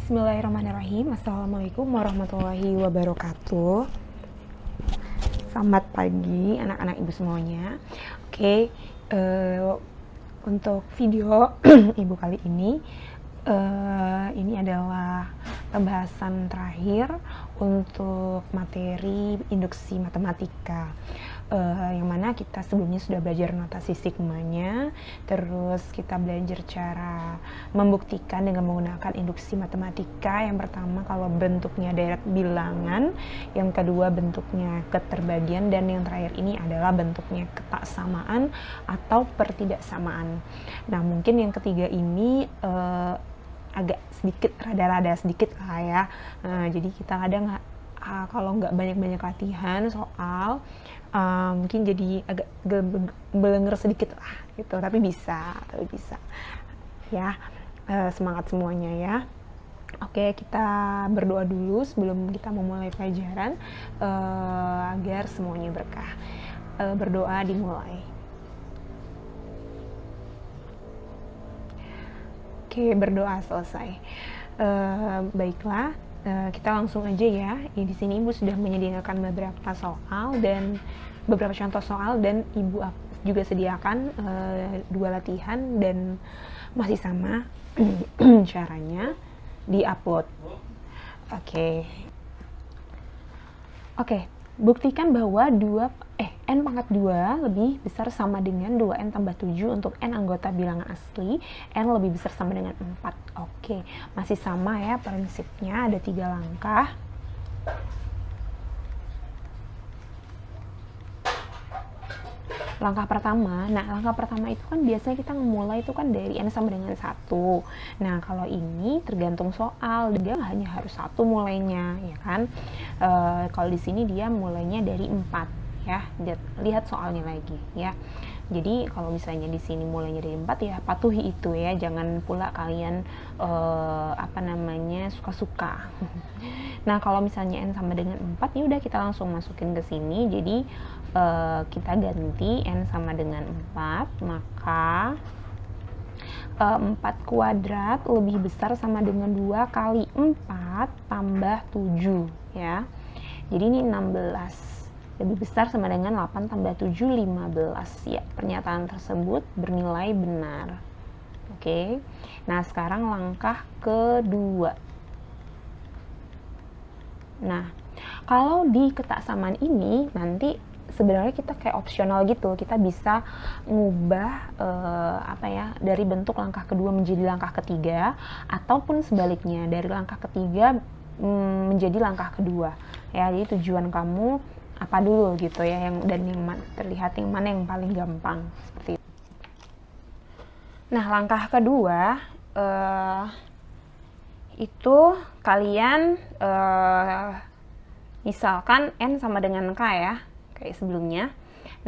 Bismillahirrahmanirrahim. Assalamualaikum warahmatullahi wabarakatuh. Selamat pagi anak-anak ibu semuanya. Oke, untuk video ibu kali ini adalah pembahasan terakhir untuk materi induksi matematika, yang mana kita sebelumnya sudah belajar notasi sigmanya, terus kita belajar cara membuktikan dengan menggunakan induksi matematika. Yang pertama kalau bentuknya deret bilangan, yang kedua bentuknya keterbagian, dan yang terakhir ini adalah bentuknya ketaksamaan atau pertidaksamaan. Nah, mungkin yang ketiga ini agak sedikit, rada-rada sedikit lah ya. Jadi kita kadang kalau nggak banyak-banyak latihan soal, mungkin jadi agak belenger sedikit lah gitu, tapi bisa ya. Semangat semuanya ya. Oke, kita berdoa dulu sebelum kita memulai pelajaran, agar semuanya berkah. Berdoa dimulai. Oke, berdoa selesai. Baiklah, kita langsung aja ya. Di sini ibu sudah menyediakan beberapa soal dan beberapa contoh soal, dan ibu juga sediakan 2 latihan dan masih sama caranya di-upload. Oke, buktikan bahwa n pangkat 2 lebih besar sama dengan 2n tambah 7 untuk n anggota bilangan asli, n lebih besar sama dengan 4. Oke, masih sama ya prinsipnya, ada 3 langkah. Langkah pertama itu kan biasanya kita memulai itu kan dari n sama dengan 1. Nah, kalau ini tergantung soal, dia hanya harus 1 mulainya, ya kan. Kalau di sini dia mulainya dari 4 ya. Lihat soalnya lagi ya. Jadi kalau misalnya di sini mulainya dari 4 ya patuhi itu ya, jangan pula kalian suka-suka. Nah, kalau misalnya n sama dengan 4 ya udah kita langsung masukin ke sini. Jadi kita ganti n sama dengan 4, maka 4 kuadrat lebih besar sama dengan 2 kali 4 tambah 7 ya. Jadi ini 16 lebih besar sama dengan 8 tambah 7, 15 ya. Pernyataan tersebut bernilai benar. Oke. Nah, sekarang langkah kedua. Nah, kalau di ketaksamaan ini nanti sebenarnya kita kayak opsional gitu, kita bisa ngubah dari bentuk langkah kedua menjadi langkah ketiga, ataupun sebaliknya dari langkah ketiga menjadi langkah kedua ya. Jadi tujuan kamu apa dulu gitu ya, yang terlihat yang mana yang paling gampang, seperti itu. Nah, langkah kedua itu kalian misalkan n sama dengan k ya, kayak sebelumnya.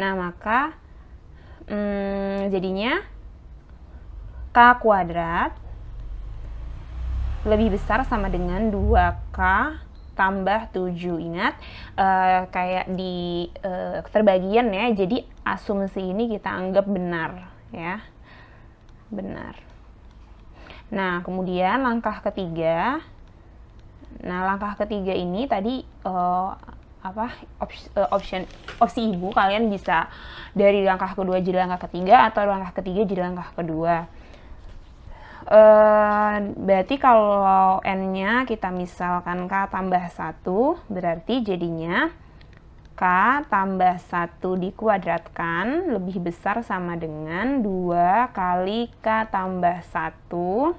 Nah, maka jadinya k kuadrat lebih besar sama dengan 2k tambah 7. Ingat, kayak di keterbagian ya, jadi asumsi ini kita anggap benar ya, benar. Nah, kemudian langkah ketiga. Nah, langkah ketiga ini tadi opsi ibu, kalian bisa dari langkah kedua jadi langkah ketiga, atau langkah ketiga jadi langkah kedua. Berarti kalau n-nya kita misalkan k tambah 1, berarti jadinya k tambah 1 dikuadratkan lebih besar sama dengan 2 kali k tambah 1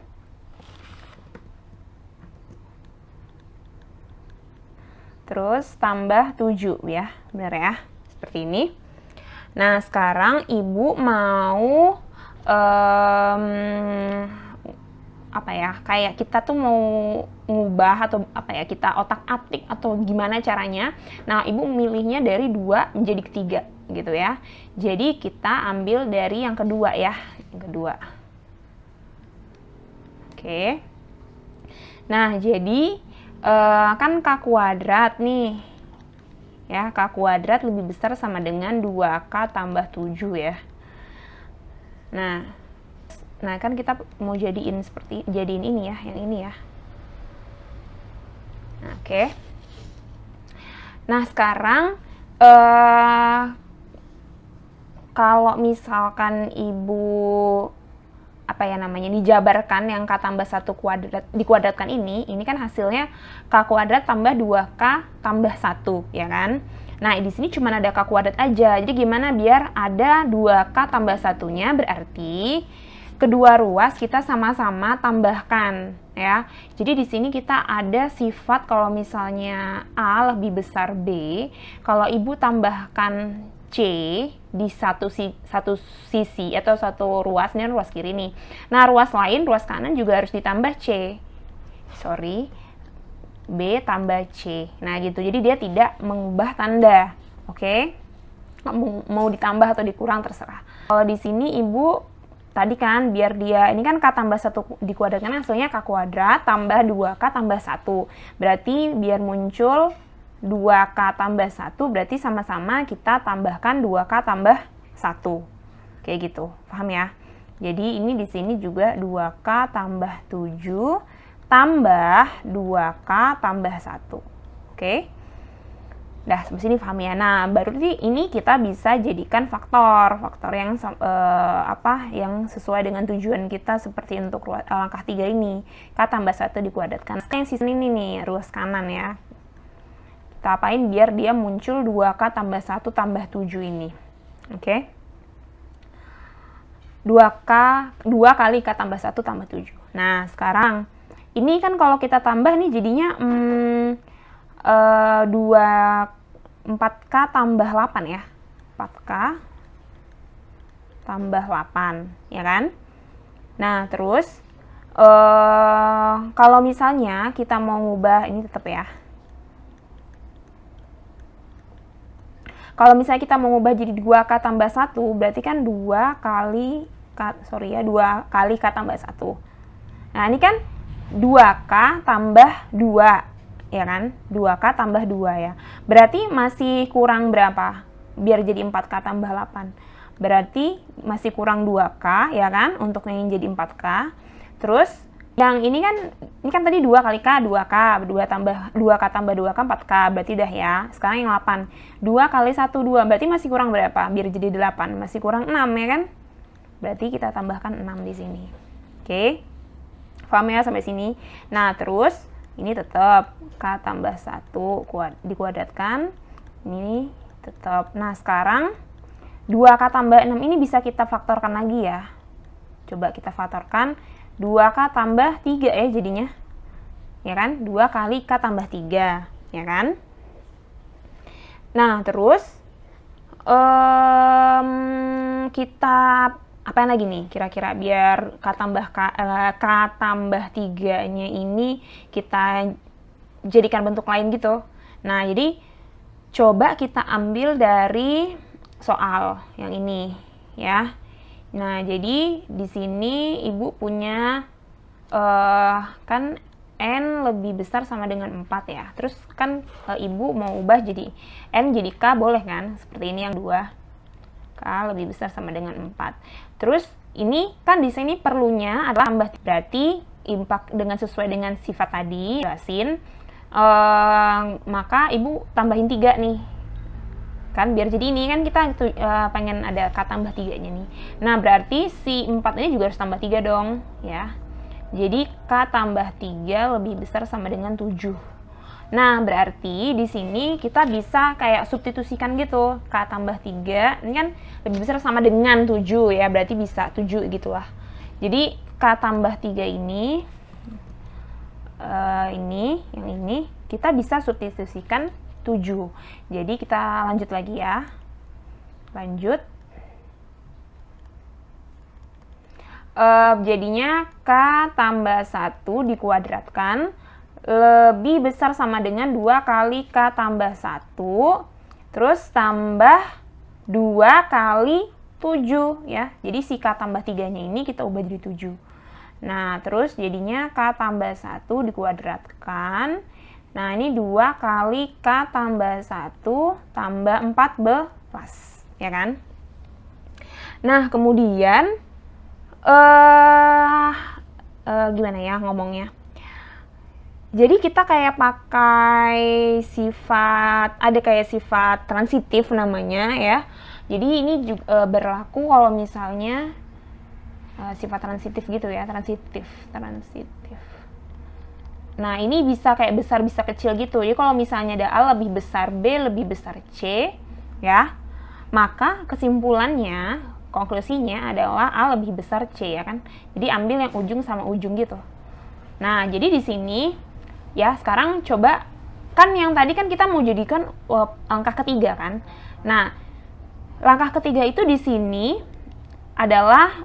terus tambah 7 ya, benar ya, seperti ini. Nah, sekarang ibu mau kayak kita tuh mau ngubah atau kita otak-atik atau gimana caranya. Nah, ibu milihnya dari 2 menjadi 3 gitu ya. Jadi kita ambil dari yang kedua ya, yang kedua. Oke. Nah, jadi kan k kuadrat nih ya, k kuadrat lebih besar sama dengan 2k tambah 7 ya. Nah kan kita mau jadiin ini ya, yang ini ya. Oke. Nah, sekarang kalau misalkan Ibu dijabarkan yang K tambah 1 kuadrat dikuadratkan ini kan hasilnya K kuadrat tambah 2K tambah 1, ya kan? Nah, di sini cuma ada K kuadrat aja. Jadi gimana biar ada 2K tambah 1-nya? Berarti kedua ruas kita sama-sama tambahkan, ya. Jadi di sini kita ada sifat kalau misalnya A lebih besar B, kalau Ibu tambahkan C di satu sisi atau satu ruas, ini ruas kiri nih. Nah, ruas lain, ruas kanan juga harus ditambah C. B tambah C. Nah, gitu. Jadi dia tidak mengubah tanda. Oke? Mau ditambah atau dikurang terserah. Kalau di sini Ibu tadi kan biar dia ini kan K tambah 1 dikuadratkan hasilnya K kuadrat tambah 2K tambah 1. Berarti biar muncul 2K tambah 1 berarti sama-sama kita tambahkan 2K tambah 1. Kayak gitu. Paham ya? Jadi ini di sini juga 2K tambah 7 tambah 2K tambah 1. Oke? Nah, sampai sini paham ya. Nah, baru ini kita bisa jadikan faktor yang yang sesuai dengan tujuan kita seperti untuk langkah 3 ini. K tambah 1 dikuadratkan. Yang sisa ini nih, ruas kanan ya. Kita apain biar dia muncul 2K tambah 1 tambah 7 ini. Oke? 2 kali K tambah 1 tambah 7. Nah, sekarang ini kan kalau kita tambah nih jadinya 4K tambah 8 ya. 4K tambah 8, ya kan? Nah, terus kalau misalnya kita mau ngubah ini tetap ya. Kalau misalnya kita mau ngubah jadi 2K tambah 1, berarti kan 2 kali K tambah 1. Nah, ini kan 2K tambah 2, ya kan? 2K tambah 2 ya. Berarti masih kurang berapa? Biar jadi 4K tambah 8. Berarti masih kurang 2K, ya kan? Untuk yang jadi 4K. Terus yang ini kan tadi 2 kali K, 2K, 2K tambah 2K, 4K, berarti udah ya. Sekarang yang 8. 2 kali 1, 2, berarti masih kurang berapa? Biar jadi 8, masih kurang 6 ya kan? Berarti kita tambahkan 6 di sini. Oke? Paham ya sampai sini? Nah, terus ini tetap K tambah 1 dikuadratkan. Ini tetap. Nah, sekarang 2K tambah 6 ini bisa kita faktorkan lagi ya. Coba kita faktorkan. 2K tambah 3 ya jadinya. Ya kan? 2 kali K tambah 3. Ya kan? Nah, terus kita apa lagi nih kira-kira biar K tambah 3-nya ini kita jadikan bentuk lain gitu. Nah, jadi coba kita ambil dari soal yang ini ya. Nah, jadi di sini Ibu punya kan N lebih besar sama dengan 4 ya. Terus kan Ibu mau ubah jadi N jadi K boleh kan? Seperti ini yang 2. K lebih besar sama dengan 4. Terus ini kan di sini perlunya adalah tambah. Berarti impak dengan sesuai dengan sifat tadi jelasin. Maka Ibu tambahin 3 nih. Kan biar jadi ini kan kita pengen ada K tambah 3-nya nih. Nah, berarti si 4 ini juga harus tambah 3 dong ya. Jadi K tambah 3 lebih besar sama dengan 7. Nah, berarti di sini kita bisa kayak substitusikan gitu. K tambah 3 ini kan lebih besar sama dengan 7 ya. Berarti bisa 7 gitu lah. Jadi K tambah 3 ini yang ini kita bisa substitusikan 7. Jadi kita lanjut lagi ya. Lanjut. Jadinya K tambah 1 dikuadratkan lebih besar sama dengan 2 kali K tambah 1. Terus tambah 2 kali 7 ya. Jadi si K tambah 3-nya ini kita ubah jadi 7. Nah, terus jadinya K tambah 1 dikuadratkan. Nah, ini 2 kali K tambah 1 tambah 14, ya kan? Nah, kemudian gimana ya ngomongnya? Jadi kita kayak pakai sifat, ada kayak sifat transitif namanya ya. Jadi ini juga berlaku kalau misalnya sifat transitif gitu ya, transitif. Nah ini bisa kayak besar bisa kecil gitu. Jadi kalau misalnya ada A lebih besar B lebih besar C ya, maka kesimpulannya, konklusinya adalah A lebih besar C ya kan. Jadi ambil yang ujung sama ujung gitu. Nah jadi di sini ya sekarang coba, kan yang tadi kan kita mau jadikan langkah ketiga kan. Nah langkah ketiga itu di sini adalah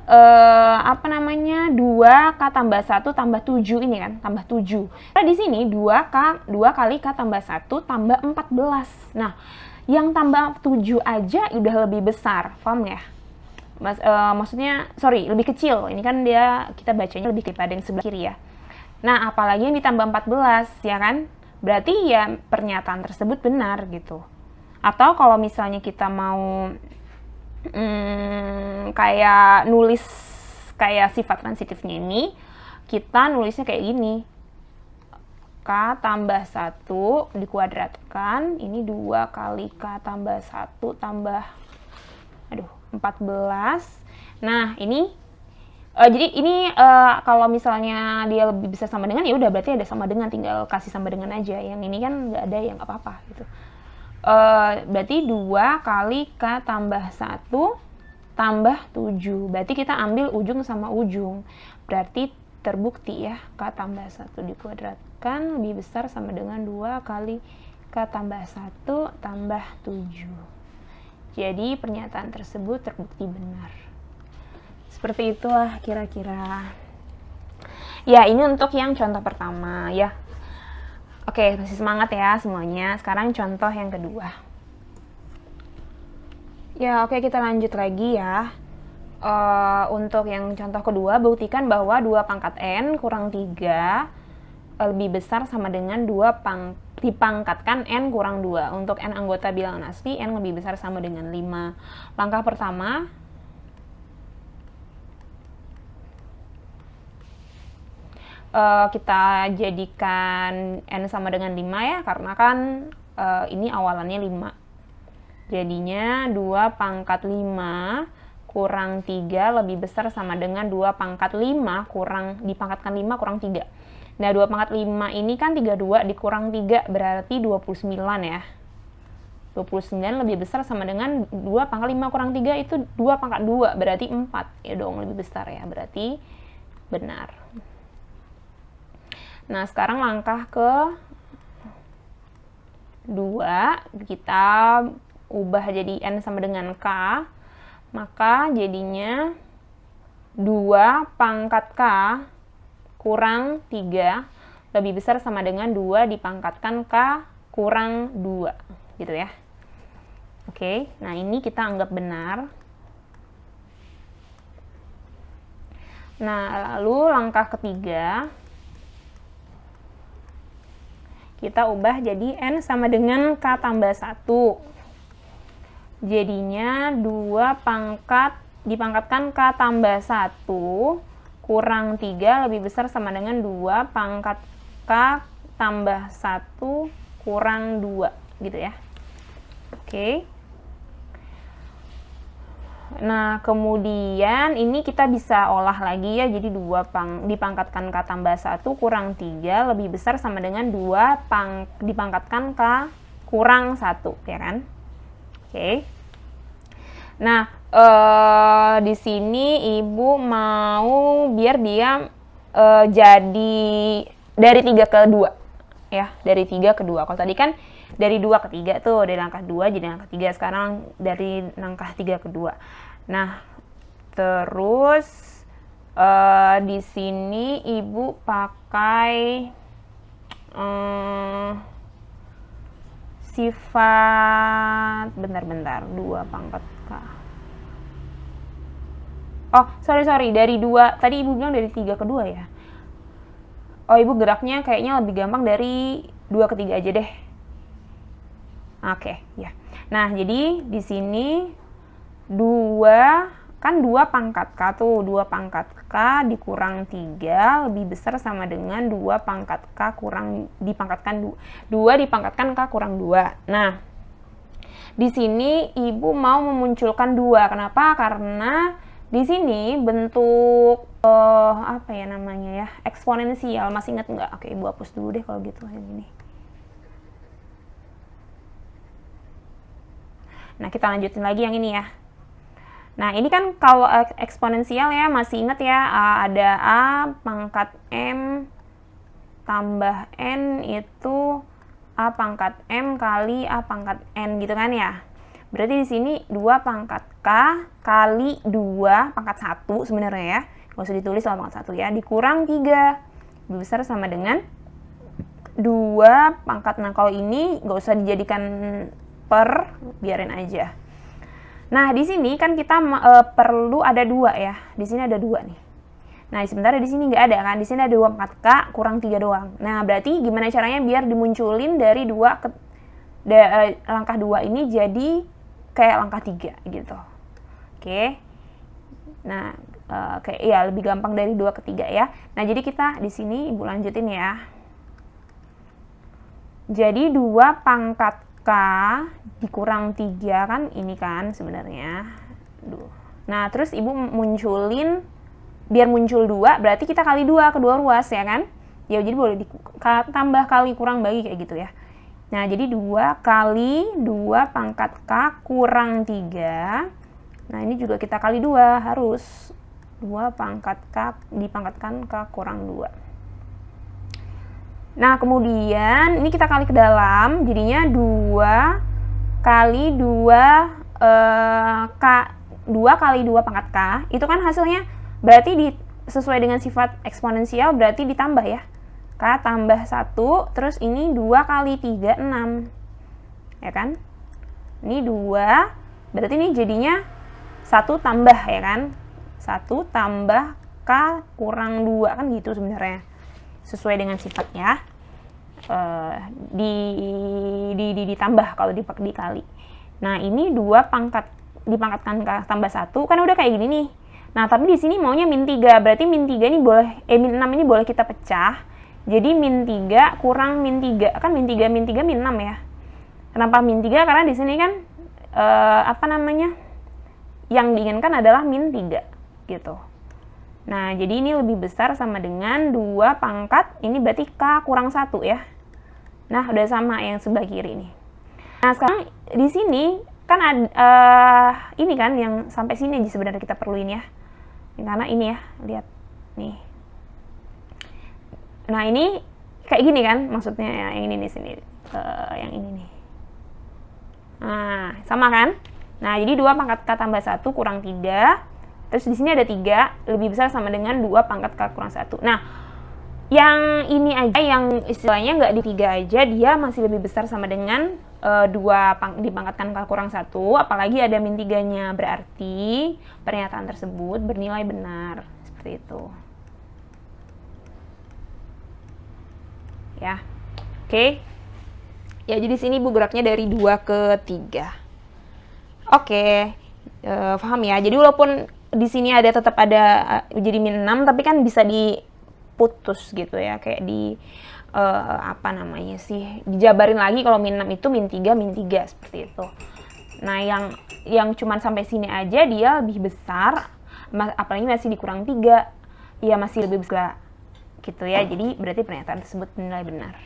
2K tambah 1 tambah 7 ini kan, tambah 7. Nah di sini 2 kali K tambah 1 tambah 14. Nah yang tambah 7 aja udah lebih besar, paham ya? Maksudnya, sorry, lebih kecil. Ini kan dia, kita bacanya lebih daripada yang sebelah kiri ya. Nah, apalagi yang ditambah 14, ya kan? Berarti ya pernyataan tersebut benar gitu. Atau kalau misalnya kita mau kayak nulis kayak sifat transitifnya ini, kita nulisnya kayak gini. K tambah 1 dikuadratkan, ini 2 kali K tambah 1 tambah 14. Nah, ini jadi ini kalau misalnya dia lebih bisa sama dengan, ya udah berarti ada sama dengan, tinggal kasih sama dengan aja. Yang ini kan nggak ada yang apa-apa gitu. Berarti 2 kali K tambah 1 tambah 7. Berarti kita ambil ujung sama ujung. Berarti terbukti ya, K tambah 1 dikuadratkan lebih besar sama dengan 2 kali K tambah 1 tambah 7. Jadi pernyataan tersebut terbukti benar. Seperti itulah kira-kira. Ya, ini untuk yang contoh pertama ya. Oke, masih semangat ya semuanya. Sekarang contoh yang kedua. Ya, oke, kita lanjut lagi ya. Untuk yang contoh kedua, buktikan bahwa 2 pangkat N kurang 3 lebih besar sama dengan 2 dipangkatkan N kurang 2. Untuk N anggota bilangan asli, N lebih besar sama dengan 5. Langkah pertama, kita jadikan N sama dengan 5 ya, karena kan ini awalannya 5. Jadinya 2 pangkat 5 kurang 3 lebih besar sama dengan 2 pangkat 5 kurang, dipangkatkan 5 kurang 3. Nah 2 pangkat 5 ini kan 32 dikurang 3 berarti 29 ya. 29 lebih besar sama dengan 2 pangkat 5 kurang 3 itu 2 pangkat 2 berarti 4. Ya dong, lebih besar ya, berarti benar. Nah sekarang langkah ke 2, kita ubah jadi N sama dengan K, maka jadinya 2 pangkat K kurang 3 lebih besar sama dengan 2 dipangkatkan K kurang 2 gitu ya. Oke, nah ini kita anggap benar. Nah lalu langkah ketiga, kita ubah jadi N sama dengan K tambah 1. Jadinya 2 pangkat dipangkatkan K tambah 1 kurang 3 lebih besar sama dengan 2 pangkat K tambah 1 kurang 2 gitu ya. Oke. Nah kemudian ini kita bisa olah lagi ya, jadi 2 dipangkatkan K tambah 1 kurang 3 lebih besar sama dengan 2 dipangkatkan K kurang 1 ya kan. Oke. Nah di sini ibu mau biar dia jadi dari 3 ke 2 ya, dari 3 ke 2. Kalau tadi kan dari 2 ke 3 tuh, dari langkah 2 jadi langkah 3, sekarang dari langkah 3 ke 2. Nah terus di sini ibu pakai sifat bentar 2 pangkat K. Oh sorry, dari 2 tadi ibu bilang dari 3 ke 2 ya. Oh ibu geraknya kayaknya lebih gampang dari 2 ke 3 aja deh. Oke, ya. Nah jadi di sini 2 K kan 2 pangkat K tuh, 2 pangkat K dikurang 3 lebih besar sama dengan 2 pangkat K kurang dipangkatkan 2 dipangkatkan K kurang 2. Nah, di sini Ibu mau memunculkan 2. Kenapa? Karena di sini bentuk apa ya namanya ya, eksponensial. Masih ingat nggak? Oke, Ibu hapus dulu deh kalau gitu yang ini. Nah, kita lanjutin lagi yang ini ya. Nah, ini kan kalau eksponensial ya, masih ingat ya, ada A pangkat M tambah N itu A pangkat M kali A pangkat N gitu kan ya. Berarti di sini 2 pangkat K kali 2 pangkat 1 sebenarnya ya. Nggak usah ditulis sama pangkat 1 ya, dikurang 3. Lebih besar sama dengan 2 pangkat. Nah, kalau ini nggak usah dijadikan per, biarin aja. Nah, di sini kan kita perlu ada 2 ya. Di sini ada 2 nih. Nah, sebentar di sini nggak ada kan. Di sini ada 2 pangkat K kurang 3 doang. Nah, berarti gimana caranya biar dimunculin dari 2 ke langkah 2 ini jadi kayak langkah 3 gitu. Oke. Nah, kayak ya lebih gampang dari 2 ke 3 ya. Nah, jadi kita di sini Ibu lanjutin ya. Jadi 2 pangkat K dikurang 3 kan ini kan sebenarnya. Nah, terus Ibu munculin, biar muncul 2 berarti kita kali 2 kedua ruas ya kan. Ya jadi boleh tambah kali kurang bagi kayak gitu ya. Nah, jadi 2 kali 2 pangkat K kurang 3. Nah, ini juga kita kali 2 harus 2 pangkat K dipangkatkan K kurang 2. Nah, kemudian ini kita kali ke dalam, jadinya 2 kali 2 kali 2 pangkat K, itu kan hasilnya berarti sesuai dengan sifat eksponensial berarti ditambah ya. K tambah 1, terus ini 2 kali 3, 6. Ya kan? Ini 2, berarti ini jadinya 1 tambah ya kan? 1 tambah K kurang 2 kan gitu sebenarnya. Sesuai dengan sifatnya ditambah kalau dikali. Nah, ini 2 pangkat dipangkatkan K tambah 1 kan udah kayak gini nih. Nah, tapi di sini maunya min 3. Berarti min 3 ini boleh min 6 ini boleh kita pecah. Jadi min 3 kurang min 3. Kan min 3 min 6 ya. Kenapa min 3? Karena di sini kan apa namanya? Yang diinginkan adalah min 3 gitu. Nah, jadi ini lebih besar sama dengan 2 pangkat, ini berarti K kurang 1 ya. Nah, udah sama yang sebelah kiri nih. Nah, sekarang di sini kan ada ini kan yang sampai sini aja sebenarnya kita perluin ya. Karena ini ya, lihat nih. Nah, ini kayak gini kan maksudnya ya, yang ini di sini. Yang ini nih. Nah, sama kan? Nah, jadi 2 pangkat K tambah 1 kurang 3. Terus di sini ada 3, lebih besar sama dengan 2 pangkat K kurang 1. Nah, yang ini aja, yang istilahnya nggak di 3 aja, dia masih lebih besar sama dengan 2 dipangkatkan K kurang 1, apalagi ada min 3-nya, berarti pernyataan tersebut bernilai benar. Seperti itu. Ya, oke. Ya, jadi sini Ibu geraknya dari 2 ke 3. Oke, paham ya. Jadi walaupun di sini tetap ada jadi min 6, tapi kan bisa diputus gitu ya, kayak apa namanya sih, dijabarin lagi kalau min 6 itu min 3 seperti itu. Nah, yang cuman sampai sini aja dia lebih besar, apalagi masih dikurang 3, ya masih lebih besar gitu ya. Jadi berarti pernyataan tersebut bernilai benar.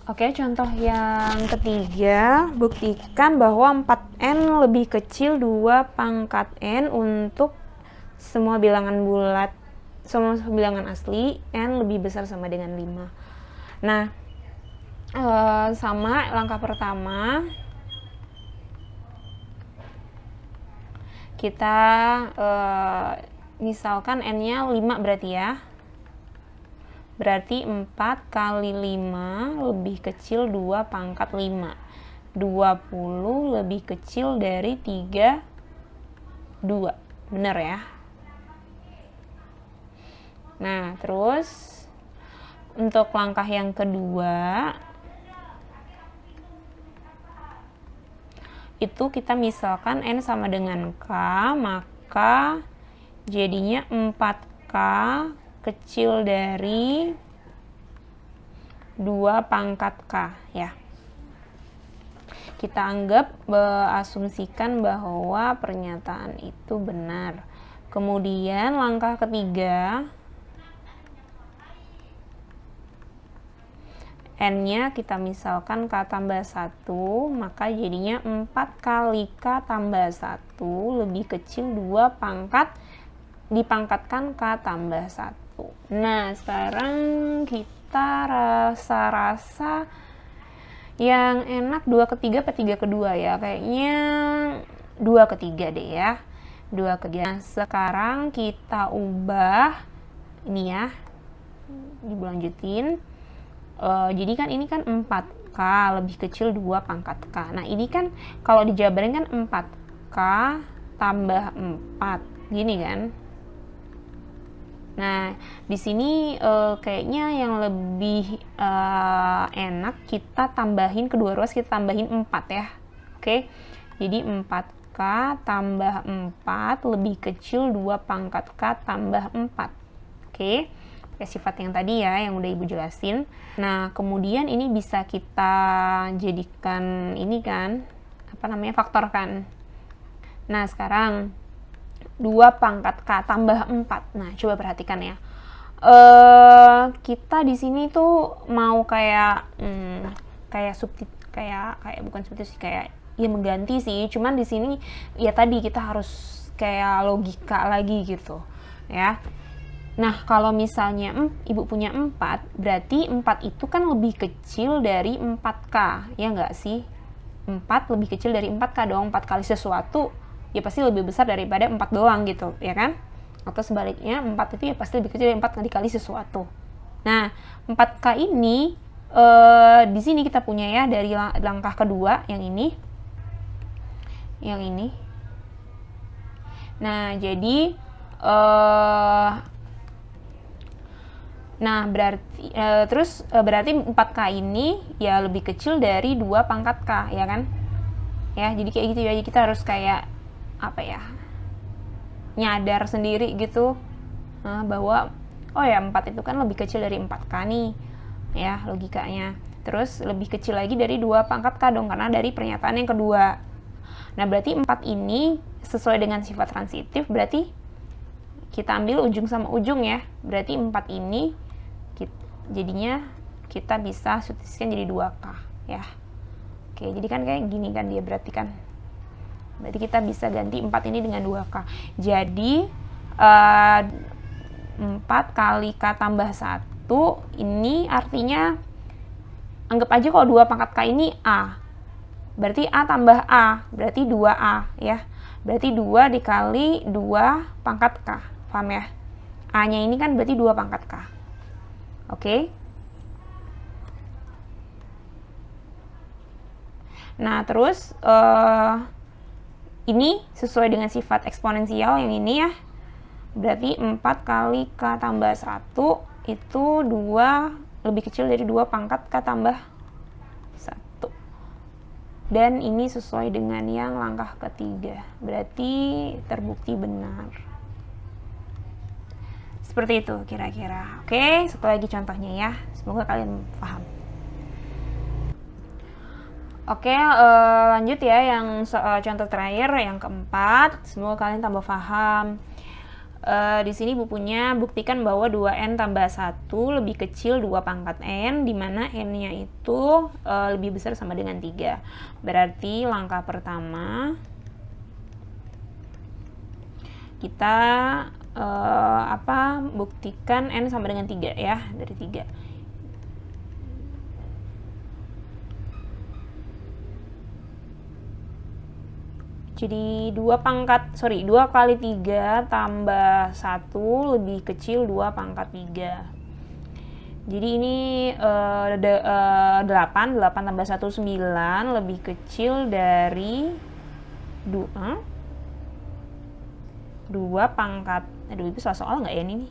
Oke, contoh yang ketiga, buktikan bahwa 4N lebih kecil 2 pangkat N untuk semua bilangan bulat, semua bilangan asli, N lebih besar sama dengan 5. Nah, sama langkah pertama, kita misalkan N-nya 5 berarti ya. Berarti 4 kali 5 lebih kecil 2 pangkat 5. 20 lebih kecil dari 3, 2. Benar ya? Nah, terus untuk langkah yang kedua, itu kita misalkan N sama dengan K, maka jadinya 4K kecil dari 2 pangkat K ya. Kita anggap asumsikan bahwa pernyataan itu benar. Kemudian langkah ketiga, N-nya kita misalkan K tambah 1, maka jadinya 4 kali K tambah 1 lebih kecil 2 pangkat, dipangkatkan K tambah 1. Nah, sekarang kita rasa-rasa yang enak 2 ketiga apa 3 kedua ya? Kayaknya 2 ketiga deh ya. 2 ketiga. Nah, sekarang kita ubah ini ya. Dilanjutin. Jadi kan ini kan 4K lebih kecil 2 pangkat K. Nah, ini kan kalau dijabarin kan 4K tambah 4. Gini kan. Nah, di sini kayaknya yang lebih enak kita tambahin kedua ruas, kita tambahin 4 ya. Oke. Jadi 4K tambah 4 lebih kecil 2 pangkat K tambah 4. Oke. Pakai sifat yang tadi ya, yang udah Ibu jelasin. Nah, kemudian ini bisa kita jadikan ini kan, apa namanya, faktor kan. Nah, sekarang 2 pangkat K tambah 4. Nah, coba perhatikan ya. Kita di sini tuh mau kayak bukan substitusi, kayak ya mengganti sih. Cuman di sini ya tadi kita harus kayak logika lagi gitu, ya. Nah, kalau misalnya Ibu punya 4, berarti 4 itu kan lebih kecil dari 4K, ya nggak sih? 4 lebih kecil dari 4K dong, 4 kali sesuatu, ya pasti lebih besar daripada 4 doang gitu, ya kan? Atau sebaliknya, 4 itu ya pasti lebih kecil dari 4 kali sesuatu. Nah, 4K ini, di sini kita punya ya, dari langkah kedua, yang ini. Nah, jadi, nah, berarti berarti 4K ini ya lebih kecil dari 2 pangkat K, ya kan? Ya, jadi kayak gitu ya. Jadi kita harus kayak apa ya? Nyadar sendiri gitu. Bahwa oh ya 4 itu kan lebih kecil dari 4K nih. Ya, logikanya. Terus lebih kecil lagi dari 2 pangkat K dong, karena dari pernyataan yang kedua. Nah, berarti 4 ini sesuai dengan sifat transitif, berarti kita ambil ujung sama ujung ya. Berarti 4 ini jadinya kita bisa substitusikan jadi 2K ya. Oke, jadi kan kayak gini kan dia berarti kan. Berarti kita bisa ganti 4 ini dengan 2K. Jadi 4 kali K tambah 1 ini artinya anggap aja kalau 2 pangkat K ini A. Berarti A tambah A, berarti 2A ya. Berarti 2 dikali 2 pangkat K. Paham ya? A-nya ini kan berarti 2 pangkat K. Oke. Nah, terus ini sesuai dengan sifat eksponensial yang ini ya. Berarti 4 kali K tambah 1 itu 2 lebih kecil dari 2 pangkat K tambah 1. Dan ini sesuai dengan yang langkah ketiga. Berarti terbukti benar. Seperti itu kira-kira. Oke, satu lagi contohnya ya. Semoga kalian paham. Oke, lanjut ya yang contoh terakhir, yang keempat. Semoga kalian tambah paham. Di sini bukunya buktikan bahwa 2N tambah 1 lebih kecil 2 pangkat N, di mana N-nya itu lebih besar sama dengan 3. Berarti langkah pertama kita buktikan N sama dengan 3 ya, dari 3. Jadi 2 kali 3 tambah 1 lebih kecil 2 pangkat 3. Jadi ini 8 tambah 1 9 lebih kecil dari 2 pangkat. Aduh, itu salah soal nggak ya ini?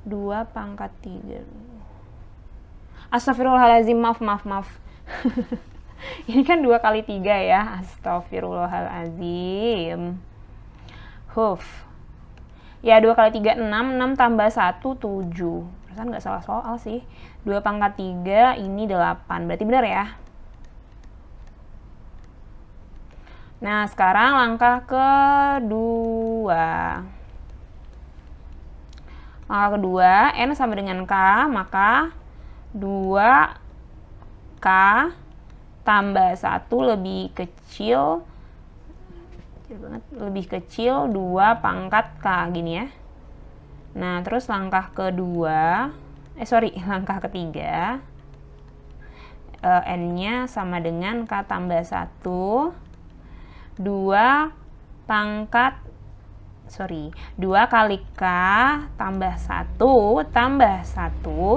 2 pangkat 3. Astagfirullahaladzim, maaf. Ini kan 2 kali 3 ya. Astagfirullahaladzim. Ya 2 kali 3 6 tambah 1 7. Perasaan nggak salah soal sih. 2 pangkat 3 ini 8. Berarti benar ya. Nah sekarang langkah kedua. Langkah kedua, N sama dengan K, maka 2K tambah 1 lebih kecil 2 pangkat K, gini ya. Nah, terus langkah ketiga, N-nya sama dengan K tambah 1, 2 kali K tambah 1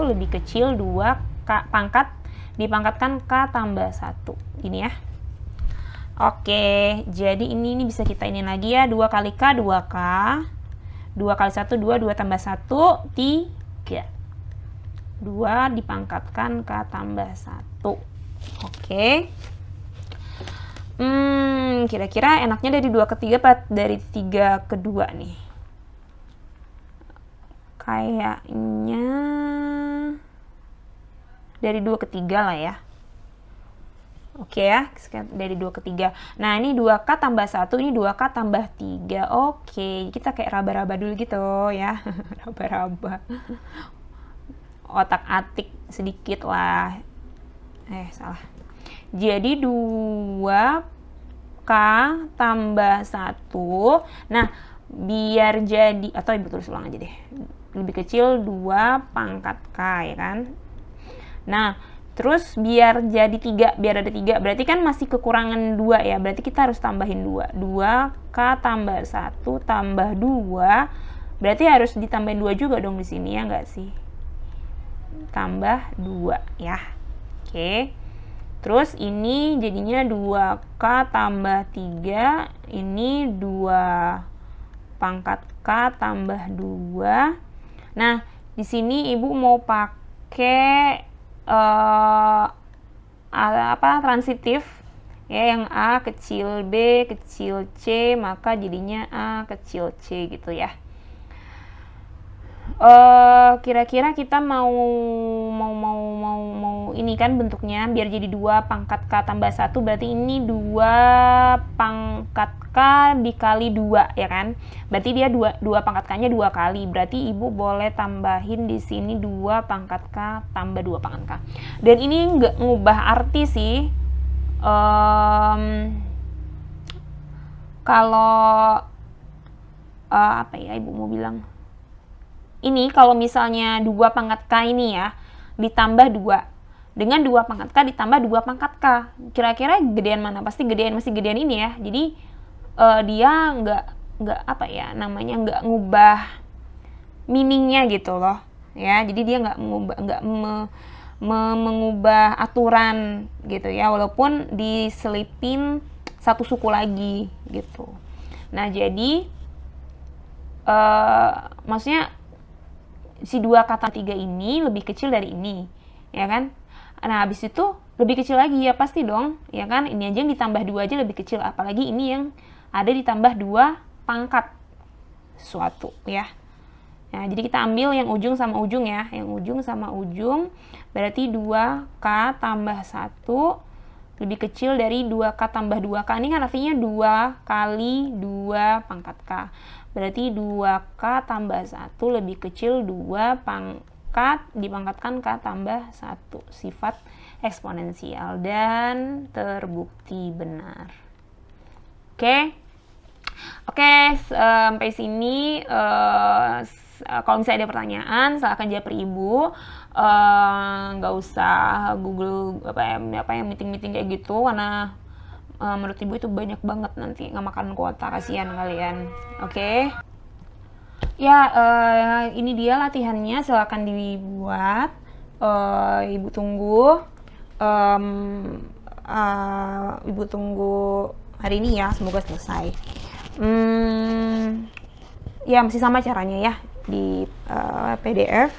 lebih kecil 2 K pangkat dipangkatkan K tambah 1. Gini ya. Oke, jadi ini bisa kita ini lagi ya. 2 kali K, 2K. 2 kali 1, 2 tambah 1, 3. 2 dipangkatkan K tambah 1. Oke. Kira-kira enaknya dari 2 ke 3 apa dari 3 ke 2 nih? Kayaknya dari 2 ke 3 lah ya. Oke ya, dari 2 ke 3. Nah, ini 2K tambah 1, ini 2K tambah 3. Oke, kita kayak raba-raba dulu gitu ya. Raba-raba. Otak-atik sedikit lah. Salah. Jadi 2K tambah 1. Nah, biar jadi, atau ibu tulis ulang aja deh. Lebih kecil 2 pangkat K ya kan. Nah, terus biar jadi 3, biar ada 3, berarti kan masih kekurangan 2 ya. Berarti kita harus tambahin 2. 2K tambah 1 tambah 2. Berarti harus ditambahin 2 juga dong di sini ya enggak sih? Tambah 2 ya. Oke. Terus ini jadinya 2K tambah 3, ini 2 pangkat K tambah 2. Nah, di sini Ibu mau pakai transitif ya, yang A kecil B kecil C, maka jadinya A kecil C gitu ya. Kira-kira kita mau ini kan bentuknya biar jadi 2 pangkat K tambah 1, berarti ini 2 pangkat K dikali 2 ya kan. Berarti dia 2 pangkat K-nya 2 kali. Berarti Ibu boleh tambahin di sini 2 pangkat K tambah 2 pangkat K. Dan ini nggak ngubah arti sih. Kalau apa ya Ibu mau bilang? Ini kalau misalnya 2 pangkat K ini ya, ditambah 2. Dengan 2 pangkat K ditambah 2 pangkat K. Kira-kira gedean mana? Pasti masih gedean ini ya. Jadi dia nggak apa ya namanya, nggak ngubah meaningnya gitu loh. Ya, jadi dia nggak mengubah aturan gitu ya, walaupun diselipin satu suku lagi gitu. Nah, jadi maksudnya si 2 kata 3 ini lebih kecil dari ini, ya kan? Nah, habis itu lebih kecil lagi ya pasti dong, ya kan? Ini aja yang ditambah 2 aja lebih kecil, apalagi ini yang ada ditambah 2 pangkat sesuatu ya. Nah, jadi kita ambil yang ujung sama ujung ya. Yang ujung sama ujung berarti 2K tambah 1 lebih kecil dari 2K tambah 2K. Ini kan artinya 2 kali 2 pangkat K. Berarti 2K tambah 1 lebih kecil 2 pangkat dipangkatkan K tambah 1. Sifat eksponensial dan terbukti benar. Oke, sampai sini kalau misalnya ada pertanyaan silahkan japri Ibu. Nggak usah Google apa yang meeting kayak gitu, karena menurut Ibu itu banyak banget, nanti nggak makan kuota, kasihan kalian. Ya, ini dia latihannya, silakan dibuat. Ibu tunggu Ibu tunggu hari ini ya, semoga selesai. Ya masih sama caranya ya, di PDF,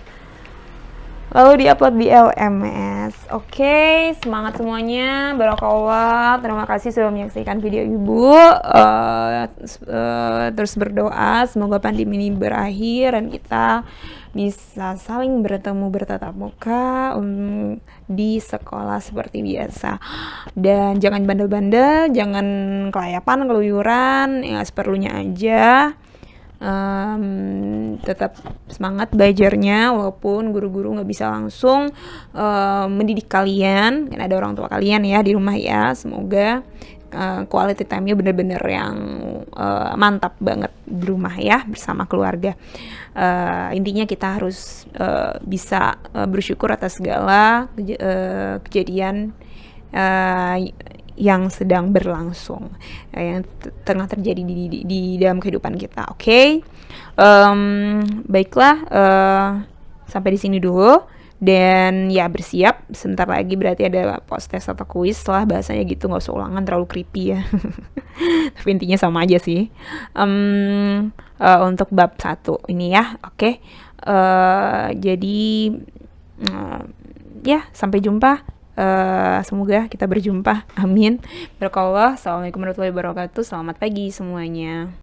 lalu diupload di LMS. Oke, semangat semuanya, barakallah. Terima kasih sudah menyaksikan video Ibu. Terus berdoa semoga pandemi ini berakhir dan kita bisa saling bertemu bertatap muka di sekolah seperti biasa. Dan jangan bandel-bandel, jangan kelayapan, keluyuran, ya seperlunya aja. Tetap semangat belajarnya walaupun guru-guru nggak bisa langsung mendidik kalian, kan ada orang tua kalian ya di rumah ya. Semoga quality time-nya bener-bener yang mantap banget di rumah ya bersama keluarga. Intinya kita harus bisa bersyukur atas segala kejadian yang sedang berlangsung, yang tengah terjadi di dalam kehidupan kita. Oke. Baiklah, sampai di sini dulu. Dan ya bersiap, sebentar lagi berarti ada post test atau kuis lah bahasanya gitu, nggak usah ulangan terlalu creepy ya. Tapi intinya sama aja sih. Untuk bab 1 ini ya, oke. Jadi ya sampai jumpa. Semoga kita berjumpa, amin. Barakallah. Assalamualaikum warahmatullahi wabarakatuh. Selamat pagi semuanya.